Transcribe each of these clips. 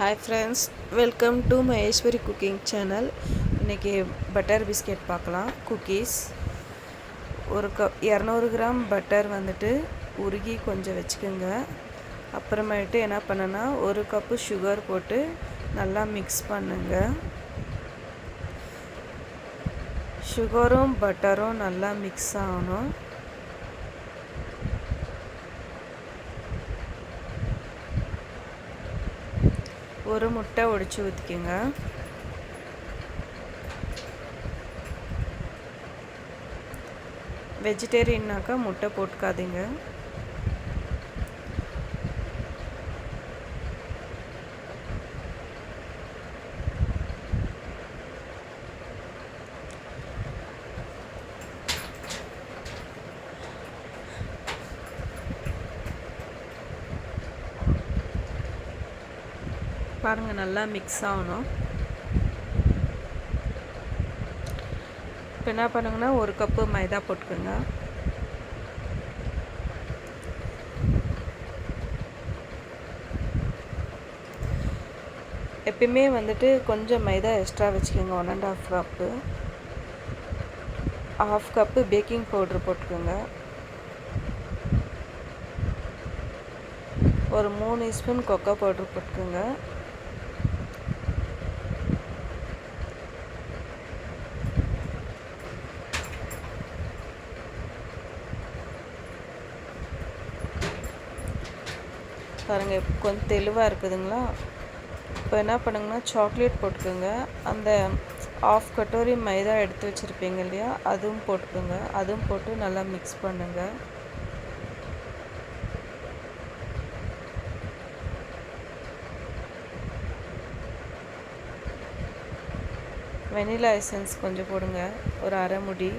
Hi friends, welcome to Maheswari cooking channel. இன்றைக்கி butter biscuit பார்க்கலாம். Cookies ஒரு 200 கிராம் பட்டர் வந்துட்டு உருகி கொஞ்சம் வச்சுக்கோங்க. அப்புறமேட்டு என்ன பண்ணுன்னா, ஒரு கப்பு சுகர் போட்டு நல்லா மிக்ஸ் பண்ணுங்க. சுகரும் பட்டரும் நல்லா மிக்ஸ் ஆகணும். ஒரு முட்டை உடைச்சி ஊற்றிக்கோங்க. வெஜிடேரியன்னாக்கா முட்டை போட்டுக்காதீங்க. பாருங்கள், நல்லா மிக்ஸ் ஆகணும். இப்போ என்ன பண்ணுங்கன்னா, ஒரு கப்பு மைதா போட்டுக்கோங்க. எப்பயுமே வந்துட்டு கொஞ்சம் மைதா எக்ஸ்ட்ரா வச்சுக்கோங்க. 1.5 கப்பு. 1/2 கப்பு பேக்கிங் பவுட்ரு போட்டுக்கோங்க. ஒரு 3 ஸ்பூன் கொக்கோ பவுட்ரு போட்டுக்கோங்க. பாருங்கள், கொஞ்சம் தெளிவாக இருக்குதுங்களா? இப்போ என்ன பண்ணுங்கன்னா, சாக்லேட் போட்டுக்கோங்க. அந்த 1/2 கட்டோரி மைதா எடுத்து வச்சுருப்பீங்க இல்லையா, அதுவும் போட்டுக்கோங்க. அதுவும் போட்டு நல்லா மிக்ஸ் பண்ணுங்கள். வெனிலா எசன்ஸ் கொஞ்சம் போடுங்க, ஒரு அரை முடி.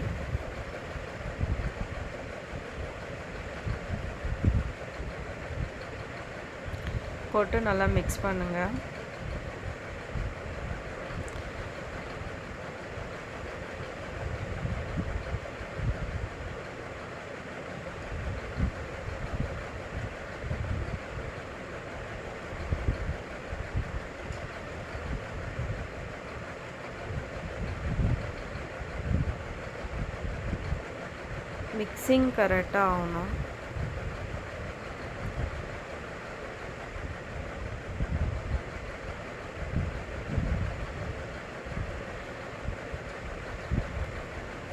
போட்டு நல்லா மிக்ஸ் பண்ணுங்கள். மிக்சிங் கரெக்டாக ஆகணும்.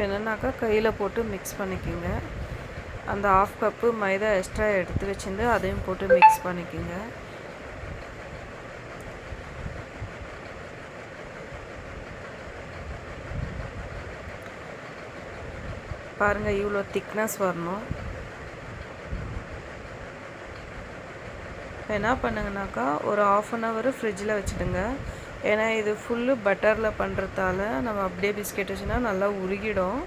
என்னன்னாக்கா கையில் போட்டு மிக்ஸ் பண்ணிக்கோங்க. அந்த 1/2 கப்பு மைதா எக்ஸ்ட்ரா எடுத்து வச்சுருந்து அதையும் போட்டு மிக்ஸ் பண்ணிக்கோங்க. பாருங்கள், இவ்வளோ திக்னஸ் வரணும். என்ன பண்ணுங்கனாக்கா, ஒரு 1/2 hour ஃப்ரிட்ஜில் வச்சுடுங்க. ஏன்னா இது ஃபுல்லு பட்டரில் பண்ணுறதால நம்ம அப்படியே பிஸ்கெட் வச்சுன்னா நல்லா உருகிடும்.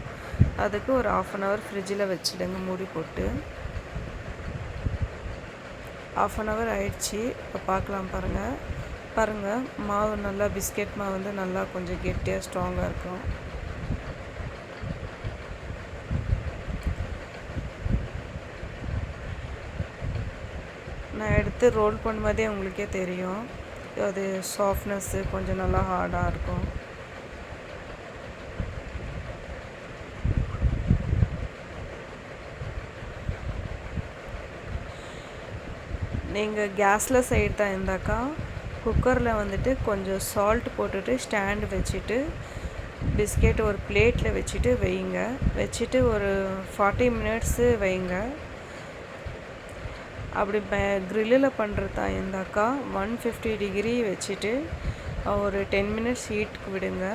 அதுக்கு ஒரு 1/2 hour ஃப்ரிட்ஜில் வச்சுடுங்க மூடி போட்டு. 1/2 hour ஆயிடுச்சு. இப்போ பார்க்கலாம். பாருங்கள், மாவு நல்லா பிஸ்கெட் மாவு வந்து நல்லா கொஞ்சம் கெட்டியாக ஸ்ட்ராங்காக இருக்கும். நான் எடுத்து ரோல் பண்ணும்போதே உங்களுக்கே தெரியும், அது சாஃப்ட்னஸ்ஸு கொஞ்சம் நல்லா ஹார்டாக இருக்கும். நீங்கள் கேஸில் செய்கிறதா இருந்தாக்கா குக்கரில் வந்துட்டு கொஞ்சம் சால்ட் போட்டுட்டு ஸ்டாண்டு வச்சுட்டு பிஸ்கெட் ஒரு பிளேட்டில் வச்சுட்டு வைங்க. வச்சுட்டு ஒரு 40 minutes வைங்க. அப்படி க்ரில்லில் பண்ணுறதா இருந்தாக்கா 150 degree வச்சுட்டு ஒரு 10 minutes ஹீட்டுக்கு விடுங்க.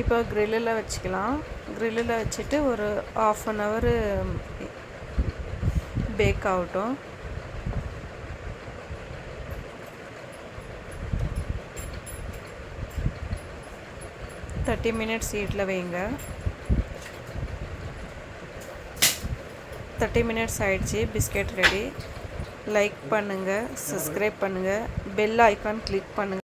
இப்போ க்ரில்லில் வச்சுக்கலாம். க்ரில்லில் வச்சுட்டு ஒரு 1/2 அன் ஹவர் பேக் ஆகட்டும். மினிட்ஸ் ஹீட்டில் வைங்க. 30 மினிட்ஸ் ஆயிடுச்சு. Biscuit ready. லைக் பண்ணுங்கள், சப்ஸ்கிரைப் பண்ணுங்கள், பெல் ஐக்கான் கிளிக் பண்ணுங்கள்.